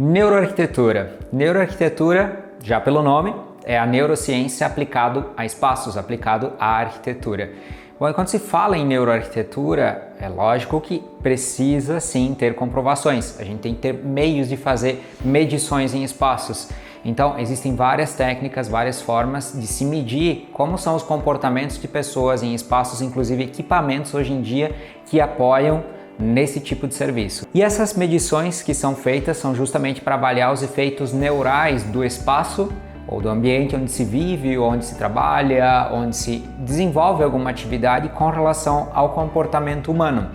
Neuroarquitetura. Neuroarquitetura, já pelo nome, é a neurociência aplicado a espaços, aplicado à arquitetura. Bom, e quando se fala em neuroarquitetura, é lógico que precisa sim ter comprovações. A gente tem que ter meios de fazer medições em espaços. Então, existem várias técnicas, várias formas de se medir como são os comportamentos de pessoas em espaços, inclusive equipamentos hoje em dia que apoiam nesse tipo de serviço. E essas medições que são feitas são justamente para avaliar os efeitos neurais do espaço ou do ambiente onde se vive, onde se trabalha, onde se desenvolve alguma atividade com relação ao comportamento humano,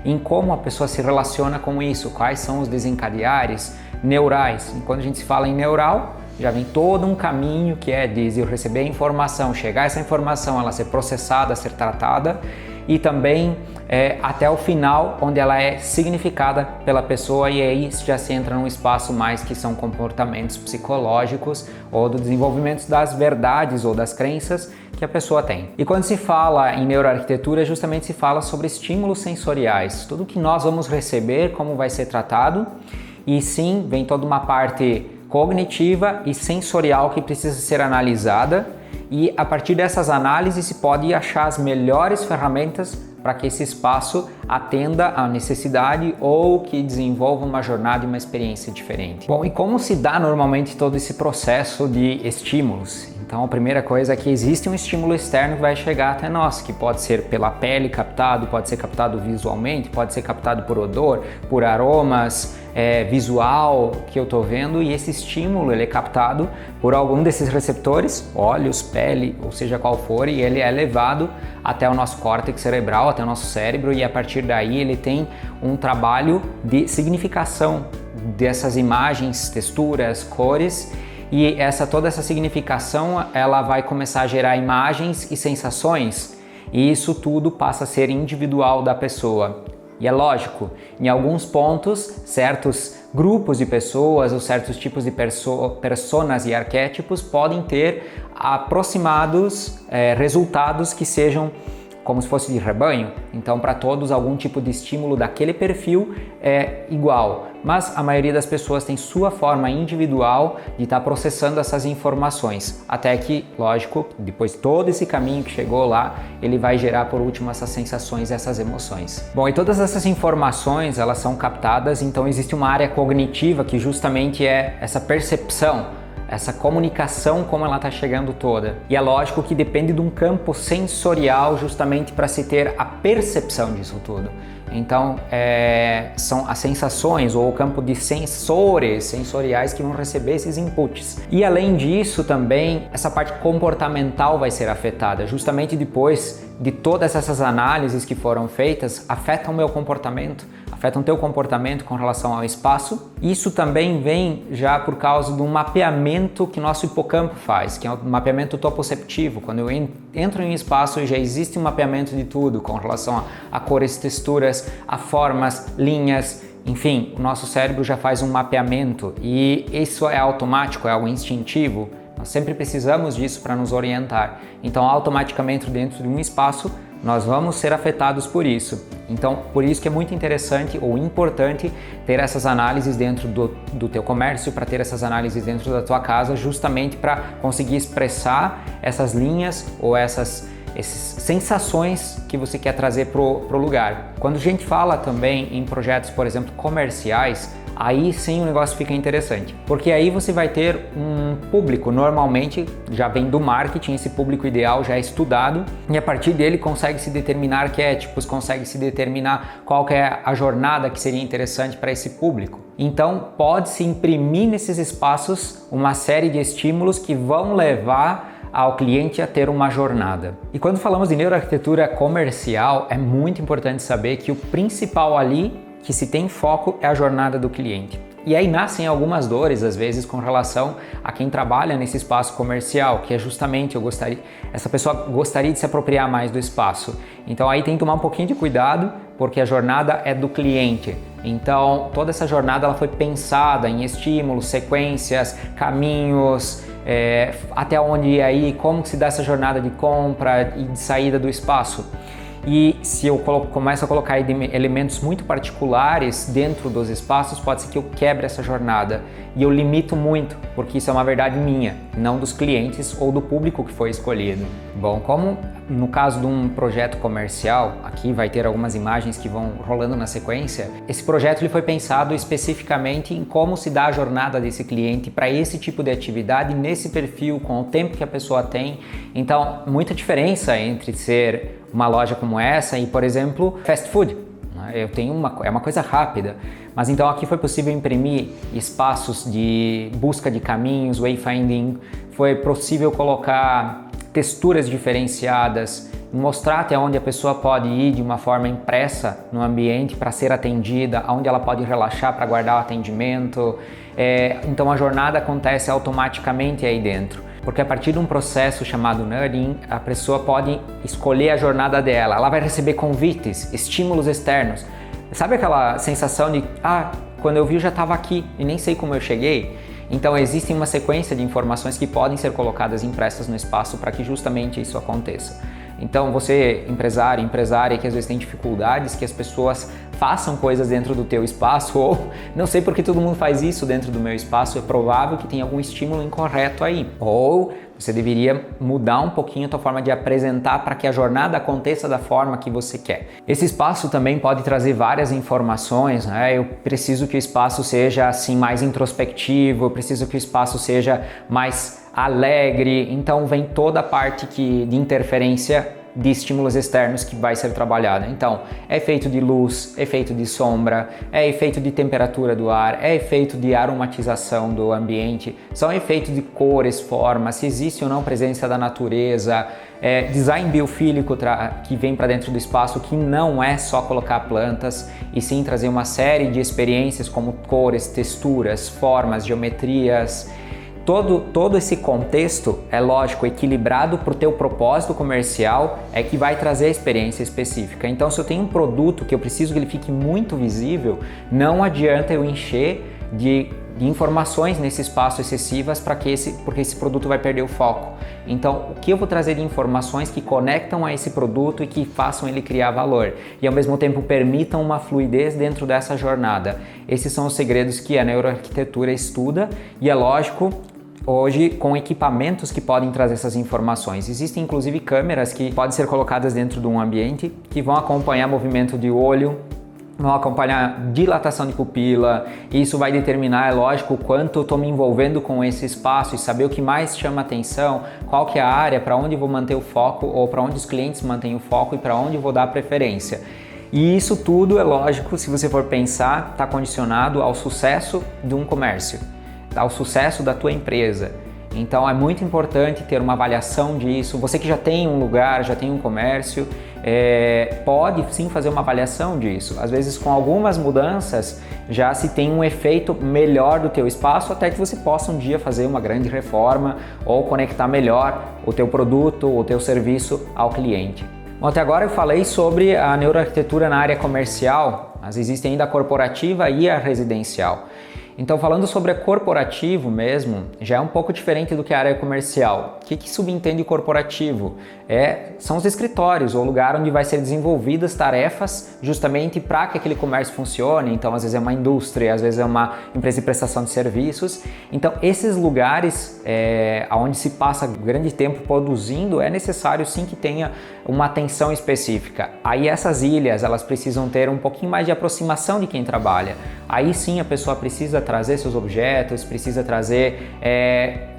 em como a pessoa se relaciona com isso, quais são os desencadeares neurais. E quando a gente se fala em neural, já vem todo um caminho que é desde eu receber a informação, chegar essa informação, ela ser processada, ser tratada e também até o final, onde ela é significada pela pessoa, e aí já se entra num espaço mais que são comportamentos psicológicos ou do desenvolvimento das verdades ou das crenças que a pessoa tem. E quando se fala em neuroarquitetura, justamente se fala sobre estímulos sensoriais, tudo que nós vamos receber, como vai ser tratado, e sim, vem toda uma parte cognitiva e sensorial que precisa ser analisada, e a partir dessas análises se pode achar as melhores ferramentas para que esse espaço atenda à necessidade ou que desenvolva uma jornada e uma experiência diferente. Bom, e como se dá normalmente todo esse processo de estímulos? Então, a primeira coisa é que existe um estímulo externo que vai chegar até nós, que pode ser pela pele captado, pode ser captado visualmente, pode ser captado por odor, por aromas, visual que eu estou vendo, e esse estímulo ele é captado por algum desses receptores, olhos, pele, ou seja qual for, e ele é levado até o nosso córtex cerebral, até o nosso cérebro, e a partir daí ele tem um trabalho de significação dessas imagens, texturas, cores, e toda essa significação ela vai começar a gerar imagens e sensações, e isso tudo passa a ser individual da pessoa. E é lógico, em alguns pontos, certos grupos de pessoas ou certos tipos de personas e arquétipos podem ter aproximados resultados que sejam como se fosse de rebanho. Então, para todos, algum tipo de estímulo daquele perfil é igual, mas a maioria das pessoas tem sua forma individual de estar processando essas informações, até que, lógico, depois de todo esse caminho que chegou lá, ele vai gerar por último essas sensações, essas emoções. Bom, e todas essas informações, elas são captadas, então existe uma área cognitiva que justamente é essa percepção, essa comunicação, como ela está chegando toda. E é lógico que depende de um campo sensorial justamente para se ter a percepção disso tudo. Então, são as sensações ou o campo de sensores sensoriais que vão receber esses inputs. E além disso também, essa parte comportamental vai ser afetada. Justamente depois de todas essas análises que foram feitas, afetam o meu comportamento, afetam o teu comportamento com relação ao espaço. Isso também vem já por causa de um mapeamento que nosso hipocampo faz, que é um mapeamento topoceptivo. Quando eu entro em um espaço, já existe um mapeamento de tudo com relação a cores, texturas, a formas, linhas, enfim, o nosso cérebro já faz um mapeamento e isso é automático, é algo instintivo. Nós sempre precisamos disso para nos orientar. Então, automaticamente dentro de um espaço, nós vamos ser afetados por isso. Então, por isso que é muito interessante ou importante ter essas análises dentro do teu comércio, para ter essas análises dentro da tua casa, justamente para conseguir expressar essas linhas ou essas sensações que você quer trazer pro lugar. Quando a gente fala também em projetos, por exemplo, comerciais, aí sim o negócio fica interessante, porque aí você vai ter um público, normalmente já vem do marketing, esse público ideal já é estudado, e a partir dele consegue-se determinar arquétipos, consegue-se determinar qual que é a jornada que seria interessante para esse público. Então pode-se imprimir nesses espaços uma série de estímulos que vão levar ao cliente a ter uma jornada. E quando falamos de neuroarquitetura comercial, é muito importante saber que o principal ali que se tem foco é a jornada do cliente. E aí nascem algumas dores, às vezes, com relação a quem trabalha nesse espaço comercial, que é justamente essa pessoa gostaria de se apropriar mais do espaço. Então aí tem que tomar um pouquinho de cuidado, porque a jornada é do cliente. Então toda essa jornada ela foi pensada em estímulos, sequências, caminhos, até onde ir aí, como que se dá essa jornada de compra e de saída do espaço. e se eu começo a colocar elementos muito particulares dentro dos espaços, pode ser que eu quebre essa jornada e eu limito muito, porque isso é uma verdade minha, não dos clientes ou do público que foi escolhido. Bom, como no caso de um projeto comercial, aqui vai ter algumas imagens que vão rolando na sequência, esse projeto ele foi pensado especificamente em como se dá a jornada desse cliente para esse tipo de atividade, nesse perfil, com o tempo que a pessoa tem. Então, muita diferença entre ser uma loja como essa e, por exemplo, fast food. Eu tenho é uma coisa rápida, mas então aqui foi possível imprimir espaços de busca de caminhos, wayfinding, foi possível colocar texturas diferenciadas, mostrar até onde a pessoa pode ir de uma forma impressa no ambiente para ser atendida, onde ela pode relaxar para guardar o atendimento. Então a jornada acontece automaticamente aí dentro, porque a partir de um processo chamado nudging, a pessoa pode escolher a jornada dela, ela vai receber convites, estímulos externos. Sabe aquela sensação de, quando eu vi eu já estava aqui e nem sei como eu cheguei? Então existe uma sequência de informações que podem ser colocadas impressas no espaço para que justamente isso aconteça. Então você, empresário, empresária, que às vezes tem dificuldades, que as pessoas façam coisas dentro do teu espaço, ou não sei porque todo mundo faz isso dentro do meu espaço, é provável que tenha algum estímulo incorreto aí. Ou você deveria mudar um pouquinho a tua forma de apresentar para que a jornada aconteça da forma que você quer. Esse espaço também pode trazer várias informações, né? Eu preciso que o espaço seja assim mais introspectivo, eu preciso que o espaço seja mais alegre, então vem toda a parte de interferência de estímulos externos que vai ser trabalhada. Então, é efeito de luz, efeito de sombra, é efeito de temperatura do ar, é efeito de aromatização do ambiente, são efeitos de cores, formas, se existe ou não presença da natureza, design biofílico que vem para dentro do espaço, que não é só colocar plantas, e sim trazer uma série de experiências como cores, texturas, formas, geometrias. Todo esse contexto, é lógico, equilibrado para o teu propósito comercial, é que vai trazer a experiência específica. Então, se eu tenho um produto que eu preciso que ele fique muito visível, não adianta eu encher de informações nesse espaço excessivas porque esse produto vai perder o foco. Então, o que eu vou trazer de informações que conectam a esse produto e que façam ele criar valor e ao mesmo tempo permitam uma fluidez dentro dessa jornada. Esses são os segredos que a neuroarquitetura estuda e é lógico, hoje com equipamentos que podem trazer essas informações. Existem inclusive câmeras que podem ser colocadas dentro de um ambiente que vão acompanhar movimento de olho, vão acompanhar dilatação de pupila, e isso vai determinar, é lógico, o quanto eu estou me envolvendo com esse espaço e saber o que mais chama atenção, qual que é a área, para onde eu vou manter o foco ou para onde os clientes mantêm o foco e para onde eu vou dar preferência. E isso tudo, é lógico, se você for pensar, está condicionado ao sucesso de um comércio, ao sucesso da tua empresa. Então é muito importante ter uma avaliação disso. Você que já tem um lugar, já tem um comércio, pode sim fazer uma avaliação disso. Às vezes com algumas mudanças já se tem um efeito melhor do teu espaço, até que você possa um dia fazer uma grande reforma ou conectar melhor o teu produto, o teu serviço ao cliente. Bom, até agora eu falei sobre a neuroarquitetura na área comercial, mas existe ainda a corporativa e a residencial. Então, falando sobre a corporativo mesmo, já é um pouco diferente do que a área comercial. O que subentende corporativo? São os escritórios, ou o lugar onde vai ser desenvolvidas tarefas justamente para que aquele comércio funcione. Então, às vezes é uma indústria, às vezes é uma empresa de prestação de serviços. Então, esses lugares onde se passa grande tempo produzindo, é necessário sim que tenha uma atenção específica. Aí essas ilhas, elas precisam ter um pouquinho mais de aproximação de quem trabalha. Aí sim a pessoa precisa trazer seus objetos, precisa trazer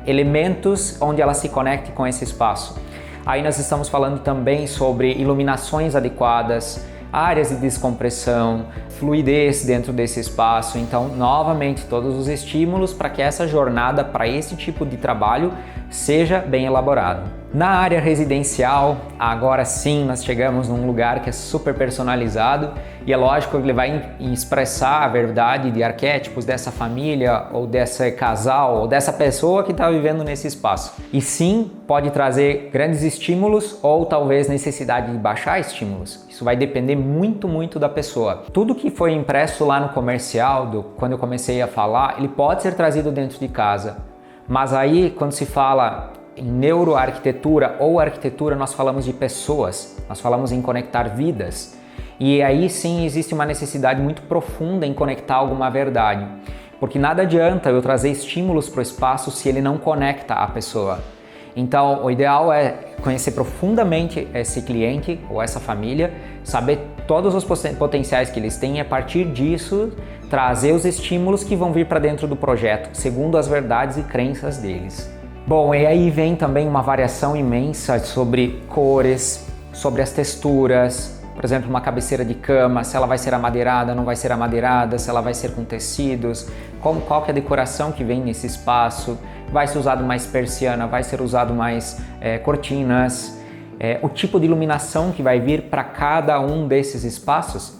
elementos onde ela se conecte com esse espaço. Aí nós estamos falando também sobre iluminações adequadas, áreas de descompressão, fluidez dentro desse espaço. Então, novamente, todos os estímulos para que essa jornada para esse tipo de trabalho seja bem elaborado. Na área residencial, agora sim nós chegamos num lugar que é super personalizado e é lógico que ele vai expressar a verdade de arquétipos dessa família ou desse casal ou dessa pessoa que está vivendo nesse espaço. E sim, pode trazer grandes estímulos ou talvez necessidade de baixar estímulos. Isso vai depender muito da pessoa. Tudo que foi impresso lá no comercial, quando eu comecei a falar, ele pode ser trazido dentro de casa. Mas aí, quando se fala em neuroarquitetura ou arquitetura nós falamos de pessoas, nós falamos em conectar vidas. E aí sim existe uma necessidade muito profunda em conectar alguma verdade. Porque nada adianta eu trazer estímulos para o espaço se ele não conecta a pessoa. Então, o ideal é conhecer profundamente esse cliente ou essa família, saber todos os potenciais que eles têm e a partir disso trazer os estímulos que vão vir para dentro do projeto, segundo as verdades e crenças deles. Bom, e aí vem também uma variação imensa sobre cores, sobre as texturas. Por exemplo, uma cabeceira de cama, se ela vai ser amadeirada, não vai ser amadeirada, se ela vai ser com tecidos, qual que é a decoração que vem nesse espaço, vai ser usado mais persiana, vai ser usado mais cortinas, o tipo de iluminação que vai vir para cada um desses espaços,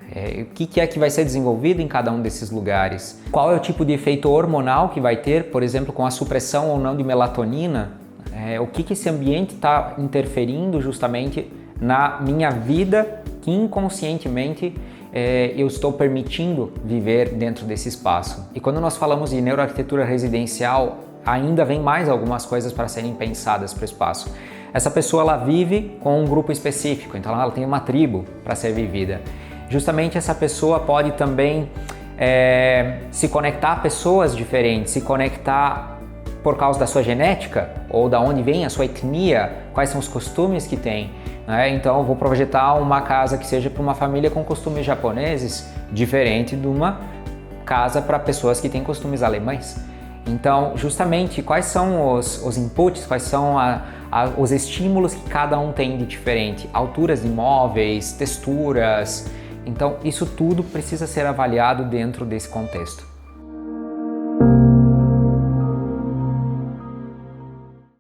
o que é que vai ser desenvolvido em cada um desses lugares, qual é o tipo de efeito hormonal que vai ter, por exemplo, com a supressão ou não de melatonina, o que esse ambiente está interferindo justamente na minha vida que inconscientemente eu estou permitindo viver dentro desse espaço. E quando nós falamos de neuroarquitetura residencial, ainda vem mais algumas coisas para serem pensadas para o espaço. Essa pessoa ela vive com um grupo específico, então ela tem uma tribo para ser vivida. Justamente essa pessoa pode também se conectar a pessoas diferentes, se conectar por causa da sua genética ou da onde vem a sua etnia, quais são os costumes que tem. Então eu vou projetar uma casa que seja para uma família com costumes japoneses, diferente de uma casa para pessoas que têm costumes alemães. Então, justamente, quais são os inputs, quais são os estímulos que cada um tem de diferente, alturas de móveis, texturas. Então, isso tudo precisa ser avaliado dentro desse contexto.